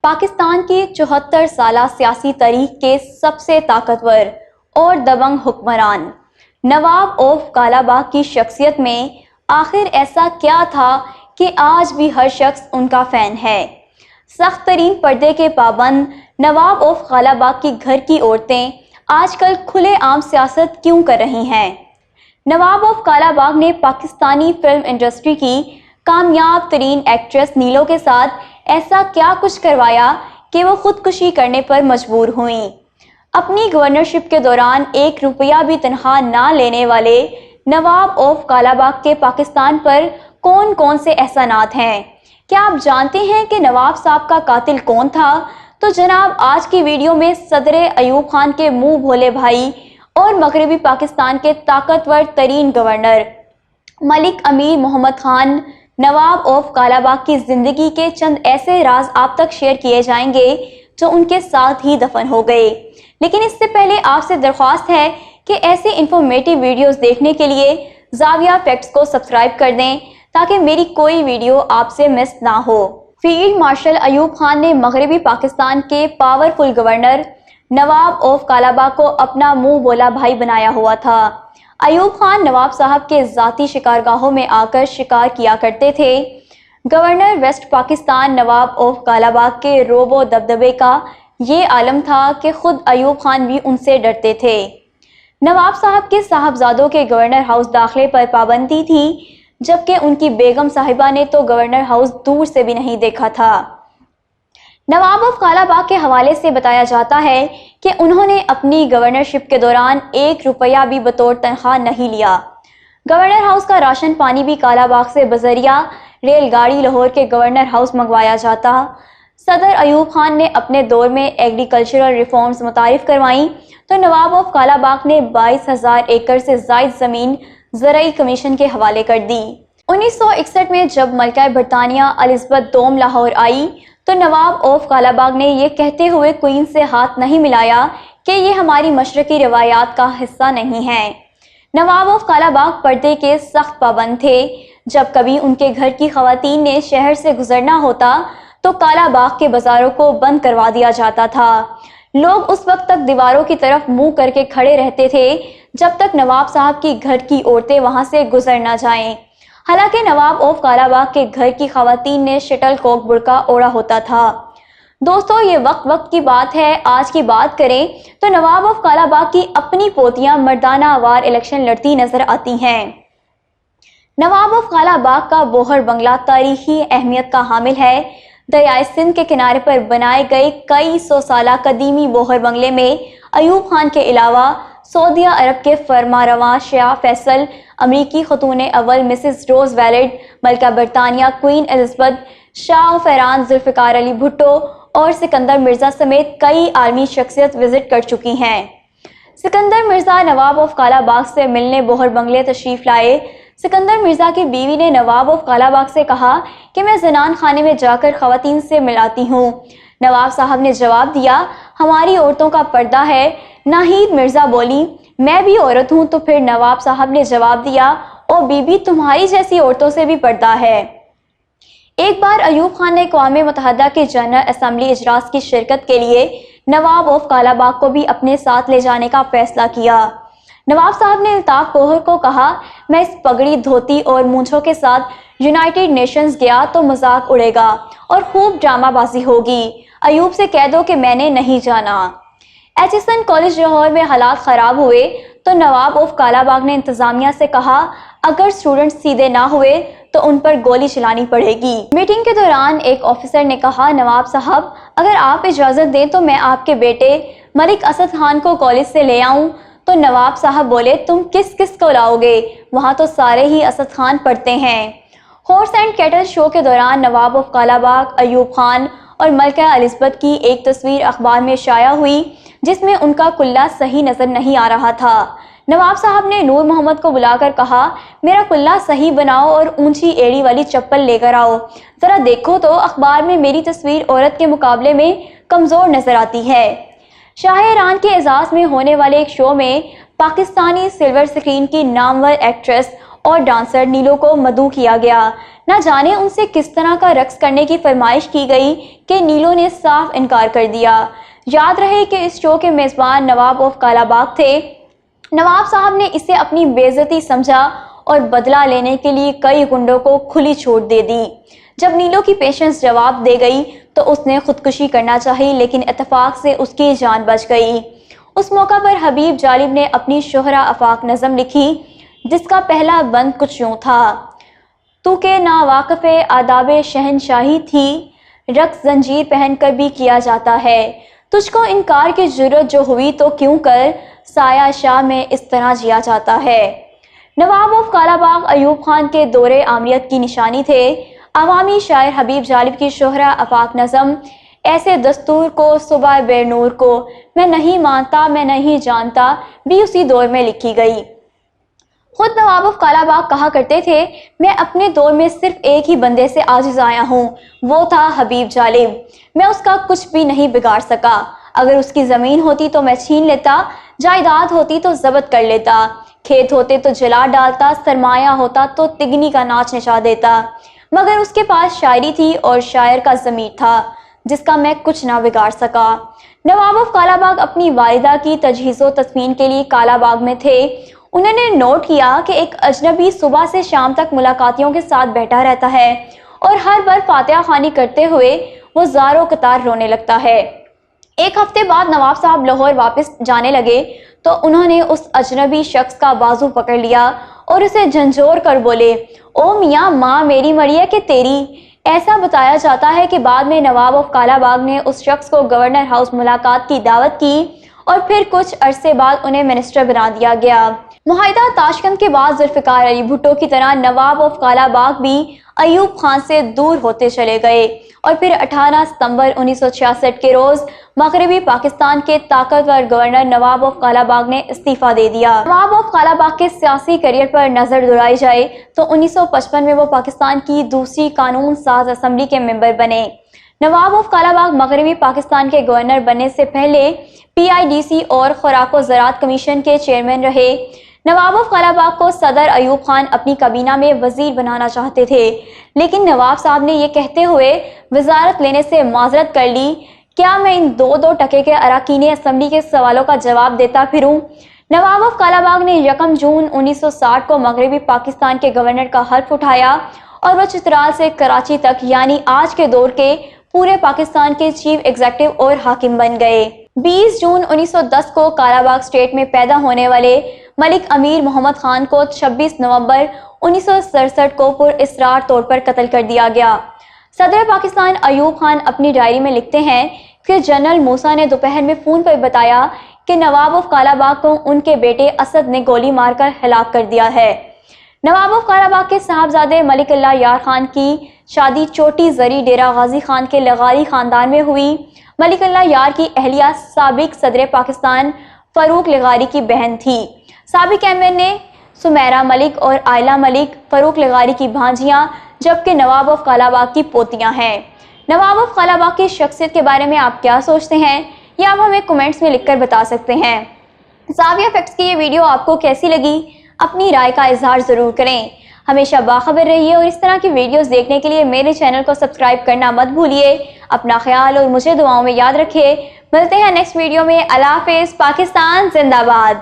پاکستان کی 74 سالہ سیاسی تاریخ کے سب سے طاقتور اور دبنگ حکمران نواب آف کالا باغ کی شخصیت میں آخر ایسا کیا تھا کہ آج بھی ہر شخص ان کا فین ہے؟ سخت ترین پردے کے پابند نواب آف کالا باغ کی گھر کی عورتیں آج کل کھلے عام سیاست کیوں کر رہی ہیں؟ نواب آف کالا باغ نے پاکستانی فلم انڈسٹری کی کامیاب ترین ایکٹریس نیلو کے ساتھ ایسا کیا کچھ کروایا کہ وہ خودکشی کرنے پر مجبور ہوئیں؟ اپنی گورنرشپ کے دوران 1 روپیہ بھی تنخواہ نہ لینے والے نواب آف کالا باغ کے پاکستان پر کون کون سے احسانات ہیں؟ کیا آپ جانتے ہیں کہ نواب صاحب کا قاتل کون تھا؟ تو جناب آج کی ویڈیو میں صدر ایوب خان کے منہ بھولے بھائی اور مغربی پاکستان کے طاقتور ترین گورنر ملک امیر محمد خان نواب آف کالا باغ کی زندگی کے چند ایسے راز آپ تک شیئر کیے جائیں گے جو ان کے ساتھ ہی دفن ہو گئے۔ لیکن اس سے پہلے آپ سے درخواست ہے کہ ایسے انفارمیٹیو ویڈیوز دیکھنے کے لیے زاویہ فیکٹس کو سبسکرائب کر دیں تاکہ میری کوئی ویڈیو آپ سے مس نہ ہو۔ فیلڈ مارشل ایوب خان نے مغربی پاکستان کے powerful governor Nawab of Kala باغ کو اپنا منہ بولا بھائی بنایا ہوا تھا۔ ایوب خان نواب صاحب کے ذاتی شکارگاہوں میں آ کر شکار کیا کرتے تھے۔ Governor West Pakistan Nawab of Kala Bagh کے روب و دبدبے کا یہ عالم تھا کہ خود ایوب خان بھی ان سے ڈرتے تھے۔ نواب صاحب کے صاحبزادوں کے گورنر ہاؤس داخلے پر پابندی تھی، جبکہ ان کی بیگم صاحبہ نے تو گورنر ہاؤس دور سے بھی نہیں دیکھا تھا۔ نواب آف کالا باغ کے حوالے سے بتایا جاتا ہے کہ انہوں نے اپنی گورنرشپ کے دوران 1 روپیہ بھی بطور تنخواہ نہیں لیا۔ گورنر ہاؤس کا راشن پانی بھی کالا باغ سے بذریعہ ریل گاڑی لاہور کے گورنر ہاؤس منگوایا جاتا۔ صدر ایوب خان نے اپنے دور میں ایگریکلچرل ریفارمز متعارف کروائیں تو نواب آف کالا باغ نے 22,000 ایکڑ سے زائد زمین زرعی کمیشن کے حوالے کر دی۔ 1961 میں جب ملکہ برطانیہ الزبتھ دوم لاہور آئی تو نواب آف کالا باغ نے یہ کہتے ہوئے کوئین سے ہاتھ نہیں ملایا کہ یہ ہماری مشرقی روایات کا حصہ نہیں ہے۔ نواب آف کالا باغ پردے کے سخت پابند تھے۔ جب کبھی ان کے گھر کی خواتین نے شہر سے گزرنا ہوتا تو کالا باغ کے بازاروں کو بند کروا دیا جاتا تھا۔ لوگ اس وقت تک دیواروں کی طرف منہ کر کے کھڑے رہتے تھے جب تک نواب صاحب کی گھر کی عورتیں وہاں سے گزر نہ جائیں۔ حالانکہ نواب آف کالا باغ کے گھر کی خواتین نے شٹل کوک برقع اوڑھا ہوتا تھا۔ دوستو یہ وقت کی بات ہے۔ آج کی بات کریں تو نواب آف کالا باغ کی اپنی پوتیاں مردانہ وار الیکشن لڑتی نظر آتی ہیں۔ نواب آف کالا باغ کا بوہر بنگلہ تاریخی اہمیت کا حامل ہے۔ دریائے سندھ کے کنارے پر بنائے گئے کئی 100 سالہ قدیمی بوہر بنگلے میں ایوب خان کے علاوہ سعودیہ عرب کے فرمانروا شاہ فیصل، امریکی خاتون اول مسز روز ویلڈ، ملکہ برطانیہ کوئین الزبتھ، شاہ و فیران ذوالفقار علی بھٹو اور سکندر مرزا سمیت کئی عالمی شخصیت وزٹ کر چکی ہیں۔ سکندر مرزا نواب آف کالا باغ سے ملنے بوہر بنگلے تشریف لائے۔ سکندر مرزا کی بیوی نے نواب آف کالا باغ سے کہا کہ میں زنان خانے میں جا کر خواتین سے ملاتی ہوں۔ نواب صاحب نے جواب دیا، ہماری عورتوں کا پردہ ہے۔ ناہید مرزا بولی، میں بھی عورت ہوں۔ تو پھر نواب صاحب نے جواب دیا، او بی بی تمہاری جیسی عورتوں سے بھی پردہ ہے۔ ایک بار ایوب خان نے اقوام متحدہ کے جنرل اسمبلی اجلاس کی شرکت کے لیے نواب آف کالا باغ کو بھی اپنے ساتھ لے جانے کا فیصلہ کیا۔ نواب صاحب نے الطاف گوہر کو کہا، میں اس پگڑی دھوتی اور مونچھوں کے ساتھ یونائٹڈ نیشنز گیا تو مذاق اڑے گا اور خوب ڈرامہ بازی ہوگی۔ ایوب سے کہہ دو کہ میں نے نہیں جانا۔ ایچسن کالج لاہور میں حالات خراب ہوئے تو نواب آف کالا باغ نے انتظامیہ سے کہا، اگر سٹوڈنٹ سیدھے نہ ہوئے تو ان پر گولی چلانی پڑے گی۔ میٹنگ کے دوران ایک آفیسر نے کہا، نواب صاحب اگر آپ اجازت دیں تو میں آپ کے بیٹے ملک اسد خان کو کالج سے لے آؤں۔ تو نواب صاحب بولے، تم کس کس کو لاؤ گے؟ وہاں تو سارے ہی اسد خان پڑھتے ہیں۔ ہارس اینڈ کیٹل شو کے دوران نواب آف کالا باغ، ایوب خان اور ملکہ الزبتھ کی ایک تصویر اخبار میں شائع ہوئی جس میں ان کا کلہ صحیح نظر نہیں آ رہا تھا۔ نواب صاحب نے نور محمد کو بلا کر کہا، میرا کلہ صحیح بناؤ اور اونچی ایڑی والی چپل لے کر آؤ، ذرا دیکھو تو اخبار میں میری تصویر عورت کے مقابلے میں کمزور نظر آتی ہے۔ شاہ ایران کے اعزاز میں ہونے والے ایک شو میں پاکستانی سلور سکرین کی نامور ایکٹریس اور ڈانسر نیلو کو مدعو کیا گیا۔ نہ جانے ان سے کس طرح کا رقص کرنے کی فرمائش کی گئی کہ نیلو نے صاف انکار کر دیا۔ یاد رہے کہ اس شو کے میزبان نواب آف کالا باغ تھے۔ نواب صاحب نے اسے اپنی بے عزتی سمجھا اور بدلہ لینے کے لیے کئی گنڈوں کو کھلی چھوٹ دے دی۔ جب نیلو کی پیشنس جواب دے گئی تو اس نے خودکشی کرنا چاہی، لیکن اتفاق سے اس کی جان بچ گئی۔ اس موقع پر حبیب جالب نے اپنی شہرہ آفاق نظم لکھی، جس کا پہلا بند کچھ یوں تھا: تو کہ ناواقف آداب شہنشاہی تھی، رقص زنجیر پہن کر بھی کیا جاتا ہے، تجھ کو انکار کی جرت جو ہوئی تو کیوں کر سایہ شاہ میں اس طرح جیا جاتا ہے۔ نواب آف کالا باغ ایوب خان کے دور آمریت کی نشانی تھے۔ عوامی شاعر حبیب جالب کی شہرہ آفاق نظم ایسے دستور کو صبح بے نور کو میں نہیں مانتا میں نہیں جانتا بھی اسی دور میں لکھی گئی۔ خود نواب آف کالا باغ کہا کرتے تھے، میں اپنے دور میں صرف ایک ہی بندے سے عاجز آیا ہوں، وہ تھا حبیب جالب۔ میں اس کا کچھ بھی نہیں بگاڑ سکا۔ اگر اس کی زمین ہوتی تو میں چھین لیتا، جائیداد ہوتی تو ضبط کر لیتا، کھیت ہوتے تو جلا ڈالتا، سرمایہ ہوتا تو تگنی کا ناچ نچا دیتا، مگر اس کے پاس شاعری تھی اور شاعر کا ضمیر تھا جس کا میں کچھ نہ بگاڑ سکا۔ نواب آف کالا باغ اپنی والدہ کی تجہیز و تدفین کے لیے کالا باغ میں تھے۔ انہوں نے نوٹ کیا کہ ایک اجنبی صبح سے شام تک ملاقاتیوں کے ساتھ بیٹھا رہتا ہے اور ہر بار فاتحہ خوانی کرتے ہوئے وہ زار و قطار رونے لگتا ہے۔ ایک ہفتے بعد نواب صاحب لاہور واپس جانے لگے تو انہوں نے اس اجنبی شخص کا بازو پکڑ لیا اور اسے جھنجھوڑ کر بولے، او میاں، ماں میری مری ہے کہ تیری؟ ایسا بتایا جاتا ہے کہ بعد میں نواب آف کالا باغ نے اس شخص کو گورنر ہاؤس ملاقات کی دعوت کی اور پھر کچھ عرصے بعد انہیں منسٹر بنا دیا گیا۔ معاہدہ تاشکند کے بعد ذوالفقار علی بھٹو کی طرح نواب آف کالا باغ بھی ایوب خان سے دور ہوتے چلے گئے اور پھر 18 ستمبر 1966 کے روز مغربی پاکستان کے طاقتور گورنر نواب آف کالا باغ نے استعفیٰ دے دیا۔ نواب آف کالا باغ کے سیاسی کیریئر پر نظر دوڑائی جائے تو 1955 میں وہ پاکستان کی دوسری قانون ساز اسمبلی کے ممبر بنے۔ نواب آف کالا باغ مغربی پاکستان کے گورنر بننے سے پہلے PIDC اور خوراک و زراعت کمیشن کے چیئرمین رہے۔ نواب آف کالا باغ کو صدر ایوب خان اپنی کابینہ میں وزیر بنانا چاہتے تھے، لیکن نواب صاحب نے یہ کہتے ہوئے وزارت لینے سے معذرت کر لی، کیا میں ان 2 ٹکے کے اراکین اسمبلی کے سوالوں کا جواب دیتا پھروں؟ نواب آف کالا باغ نے 1 جون 1960 کو مغربی پاکستان کے گورنر کا حلف اٹھایا اور وہ چترال سے کراچی تک یعنی آج کے دور کے پورے پاکستان کے چیف ایگزیکٹو اور حاکم بن گئے۔ 20 جون 1910 کو کالا باغ اسٹیٹ میں پیدا ہونے والے ملک امیر محمد خان کو 26 نومبر 1967 کو پر اسرار طور پر قتل کر دیا گیا۔ صدر پاکستان ایوب خان اپنی ڈائری میں لکھتے ہیں کہ جنرل موسیٰ نے دوپہر میں فون پر بتایا کہ نواب آف کالا باغ کو ان کے بیٹے اسد نے گولی مار کر ہلاک کر دیا ہے۔ نواب آف کالا باغ کے صاحبزادے ملک اللہ یار خان کی شادی چوٹی زری ڈیرہ غازی خان کے لغاری خاندان میں ہوئی۔ ملک اللہ یار کی اہلیہ سابق صدر پاکستان فاروق لغاری کی بہن تھی۔ سابق ایم نے سمیرہ ملک اور آئلہ ملک فاروق لغاری کی بھانجیاں، جبکہ نواب آف کالا باغ کی پوتیاں ہیں۔ نواب آف کالا باغ کی شخصیت کے بارے میں آپ کیا سوچتے ہیں؟ یہ آپ ہمیں کمنٹس میں لکھ کر بتا سکتے ہیں۔ زاویہ فیکٹس کی یہ ویڈیو آپ کو کیسی لگی؟ اپنی رائے کا اظہار ضرور کریں۔ ہمیشہ باخبر رہیے اور اس طرح کی ویڈیوز دیکھنے کے لیے میرے چینل کو سبسکرائب کرنا مت بھولیے۔ اپنا خیال اور مجھے دعاؤں میں یاد رکھیے۔ ملتے ہیں نیکسٹ ویڈیو میں۔ اللہ حافظ۔ پاکستان زندہ باد۔